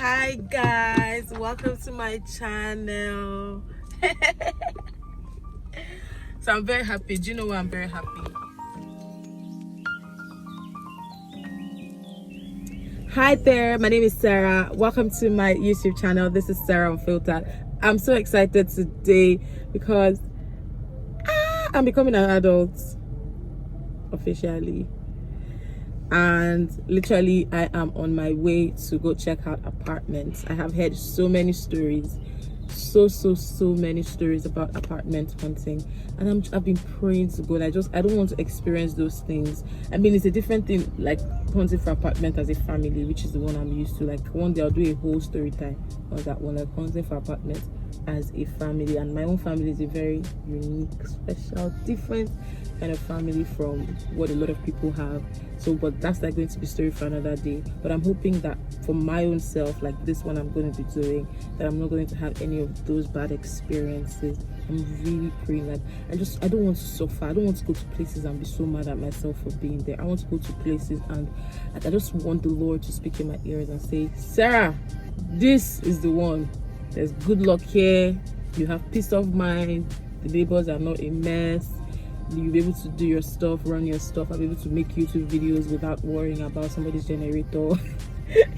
Hi guys, welcome to my channel. So I'm very happy. Do you know why I'm very happy? Hi there, my name is Sarah. Welcome to my YouTube channel. This is Sarah Unfiltered. I'm so excited today because I'm becoming an adult officially. And literally I am on my way to go check out apartments. I have heard so many stories, so many stories about apartment hunting, and I've been praying to God. I don't want to experience those things. I mean, it's a different thing like hunting for apartment as a family, which is the one I'm used to. Like one day I'll do a whole story time on that one, like hunting for apartment as a family. And my own family is a very unique, special, different kind of family from what a lot of people have. So but that's like going to be a story for another day. But I'm hoping that for my own self, like this one I'm going to be doing, that I'm not going to have any of those bad experiences. I'm really praying. Like I don't want to suffer. I don't want to go to places and be so mad at myself for being there. I want to go to places and I just want the Lord to speak in my ears and say, Sarah, this is the one. There's good luck here. You have peace of mind. The neighbors are not a mess. You'll be able to do your stuff, run your stuff. I'll be able to make YouTube videos without worrying about somebody's generator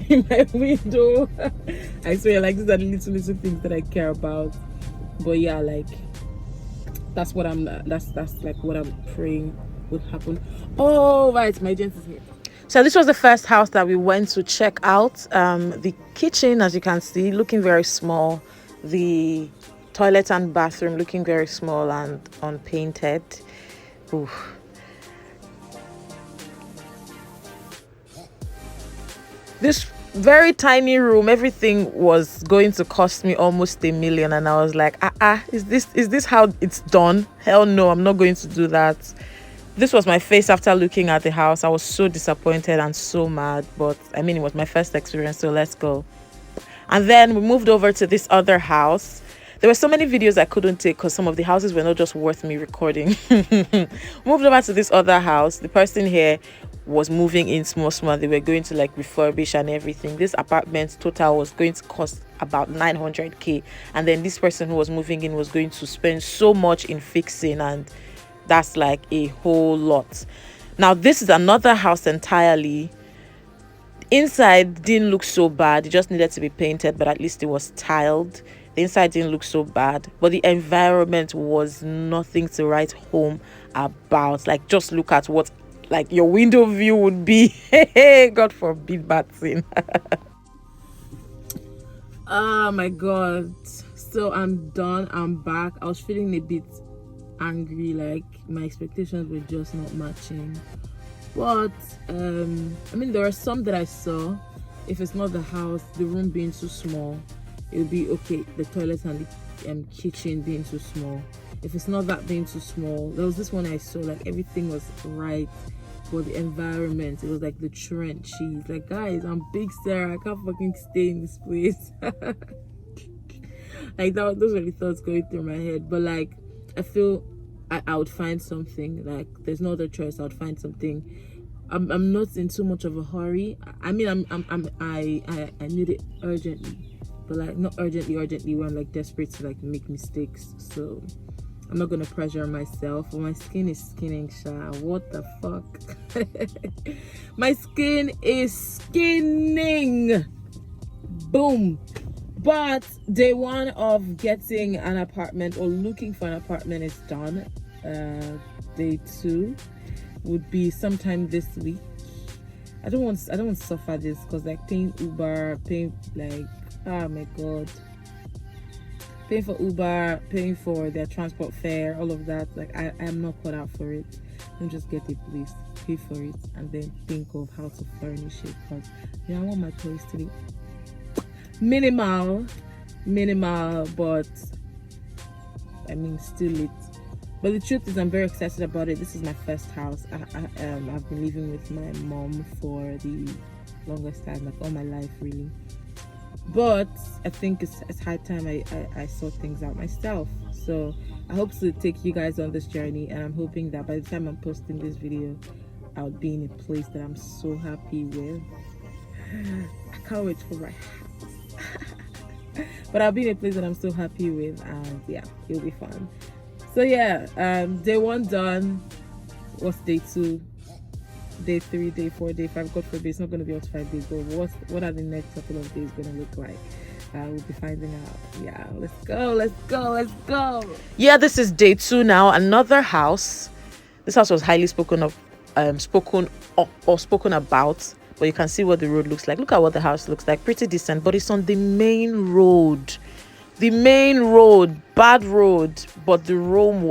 in my window. I swear, like, these are the little things that I care about. But yeah, like that's what that's like what I'm praying would happen. Oh right, my gent is here. So this was the first house that we went to check out. The kitchen, as you can see, looking very small. The toilet and bathroom looking very small and unpainted. Oof. This very tiny room, everything was going to cost me almost $1 million, and I was like, is this how it's done? Hell no, I'm not going to do that. This was my face after looking at the house. I was so disappointed and so mad, but I mean, it was my first experience, so let's go. And then we moved over to this other house. There were so many videos I couldn't take because some of the houses were not just worth me recording. Moved over to this other house. The person here was moving in small. They were going to like refurbish and everything. This apartment total was going to cost about 900k, and then this person who was moving in was going to spend so much in fixing, and that's like a whole lot. Now this is another house entirely. Inside didn't look so bad. It just needed to be painted, but at least it was tiled. The inside didn't look so bad, but the environment was nothing to write home about. Like, just look at what like your window view would be. God forbid bad thing. Oh my God. So I'm done. I'm back. I was feeling a bit angry, like my expectations were just not matching. But I mean, there are some that I saw. If it's not the house, the room being too small, it'll be okay. The toilet and the kitchen being too small. If it's not that being too small, there was this one I saw, like everything was right, but the environment, it was like the trenches. Like, guys, I'm big Sarah, I can't fucking stay in this place. Like that, those were the thoughts going through my head. But like, I feel I would find something. Like, there's no other choice. I would find something. I'm not in too much of a hurry. I mean, I need it urgently, but like not urgently where I'm like desperate to like make mistakes. So I'm not gonna pressure myself. But my skin is skinning, Sha. What the fuck? My skin is skinning. Boom. But day one of getting an apartment or looking for an apartment is done. Day two would be sometime this week. I don't want to suffer this because like paying Uber, paying like, oh my God, paying for Uber, paying for their transport fare, all of that. Like I am not cut out for it. Don't just get a place, pay for it, and then think of how to furnish it. Because I want my place to be minimal, but I mean still it. But the truth is, I'm very excited about it. This is my first house. I've been living with my mom for the longest time, like all my life really. But I think it's high time I sort things out myself. So I hope to take you guys on this journey, and I'm hoping that by the time I'm posting this video, I'll be in a place that I'm so happy with. I can't wait for my house. but I'll be in a place that I'm so happy with, and yeah, it'll be fun. So yeah, day 1 done. What's day 2? Day 3, day 4, day 5? God forbid, it's not going to be up to 5 days, but what are the next couple of days going to look like? We'll be finding out. Yeah, let's go. Yeah, this is day 2 now. Another house. This house was highly spoken about, but you can see what the road looks like. Look at what the house looks like. Pretty decent, but it's on the main road. Bad road, but the room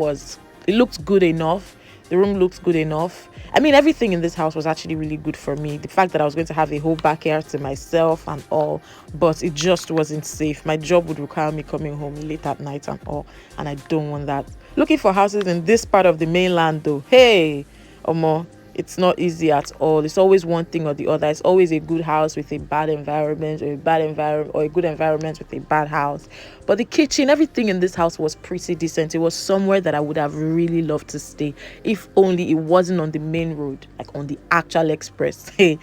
looked good enough. The room looked good enough. I mean, everything in this house was actually really good for me. The fact that I was going to have a whole backyard to myself and all, but it just wasn't safe. My job would require me coming home late at night and all, and I don't want that. Looking for houses in this part of the mainland though, hey, Omo, it's not easy at all. It's always one thing or the other. It's always a good house with a bad environment, or a good environment with a bad house. But the kitchen, everything in this house was pretty decent. It was somewhere that I would have really loved to stay, if only it wasn't on the main road, like on the actual express. Hey,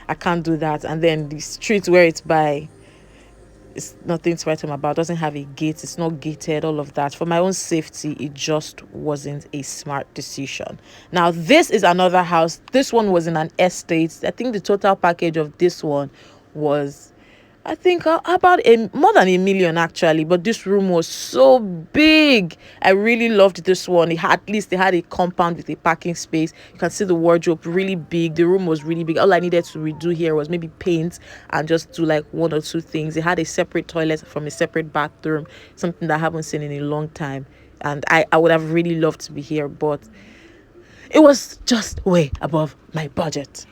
I can't do that. And then the street where it's by, it's nothing to write home about, doesn't have a gate, it's not gated, all of that. For my own safety, it just wasn't a smart decision. Now this is another house. This one was in an estate. I think the total package of this one was, I think, about more than $1 million actually, but this room was so big. I really loved this one. At least they had a compound with a parking space. You can see the wardrobe, really big. The room was really big. All I needed to redo here was maybe paint and just do like 1 or 2 things. It had a separate toilet from a separate bathroom, something that I haven't seen in a long time, and I would have really loved to be here, but it was just way above my budget,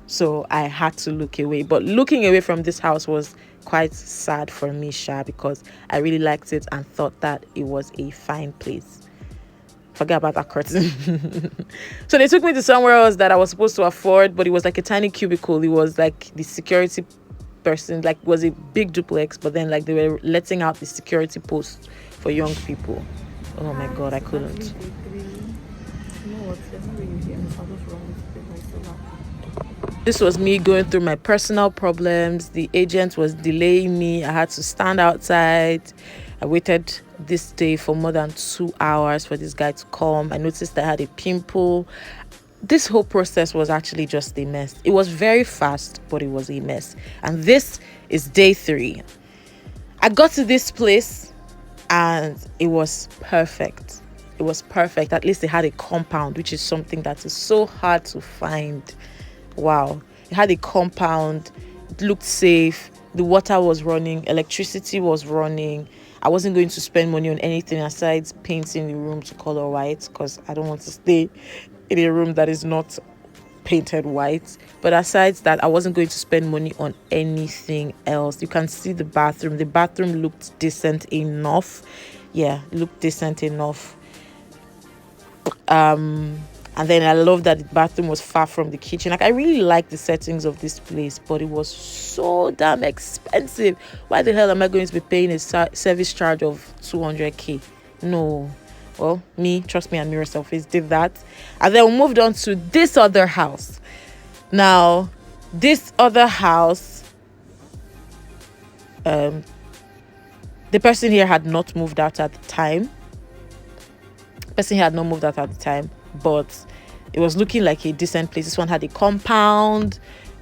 so I had to look away. But looking away from this house was quite sad for me, Sha, because I really liked it and thought that it was a fine place. Forget about that curtain. So they took me to somewhere else that I was supposed to afford, but it was like a tiny cubicle. It was like the security person, like, it was a big duplex, but then like they were letting out the security post for young people. Oh my God, I couldn't. This was me going through my personal problems. The agent was delaying me. I had to stand outside. I waited this day for more than 2 hours for this guy to come. I noticed I had a pimple. This whole process was actually just a mess. It was very fast, but it was a mess. And this is day 3. I got to this place and it was perfect. It was perfect. At least they had a compound, which is something that is so hard to find. Wow. It had a compound. It looked safe. The water was running. Electricity was running. I wasn't going to spend money on anything aside painting the room to color white, because I don't want to stay in a room that is not painted white. But aside that, I wasn't going to spend money on anything else. You can see the bathroom. The bathroom looked decent enough. Yeah, it looked decent enough. And then I love that the bathroom was far from the kitchen. Like, I really like the settings of this place, but it was so damn expensive. Why the hell am I going to be paying a service charge of 200k? No. Well, trust me, and Mirror Selfies did that. And then we moved on to this other house. Now, this other house, the person here had not moved out at the time. But it was looking like a decent place. This one had a compound.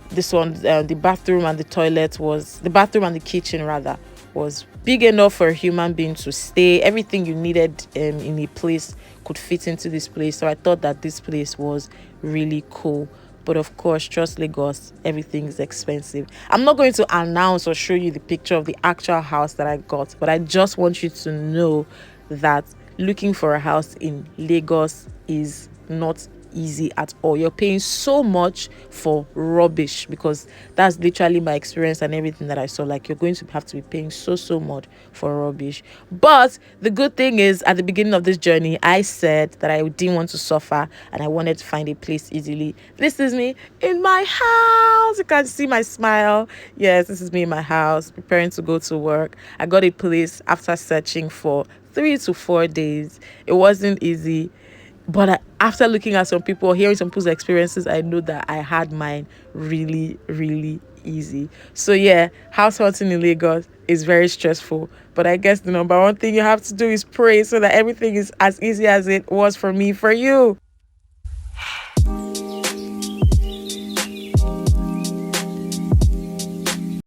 This one, the bathroom and the kitchen rather, was big enough for a human being to stay. Everything you needed in a place could fit into this place. So I thought that this place was really cool. But of course, trust Lagos, everything is expensive. I'm not going to announce or show you the picture of the actual house that I got, but I just want you to know that looking for a house in Lagos is not easy at all. You're paying so much for rubbish, because that's literally my experience and everything that I saw. Like, you're going to have to be paying so much for rubbish. But the good thing is, at the beginning of this journey, I said that I didn't want to suffer and I wanted to find a place easily. This is me in my house. You can see my smile. Yes, this is me in my house, preparing to go to work. I got a place after searching for 3 to 4 days. It wasn't easy, but after looking at some people, hearing some people's experiences, I know that I had mine really, really easy. So yeah, house hunting in Lagos is very stressful. But I guess the number one thing you have to do is pray so that everything is as easy as it was for me for you.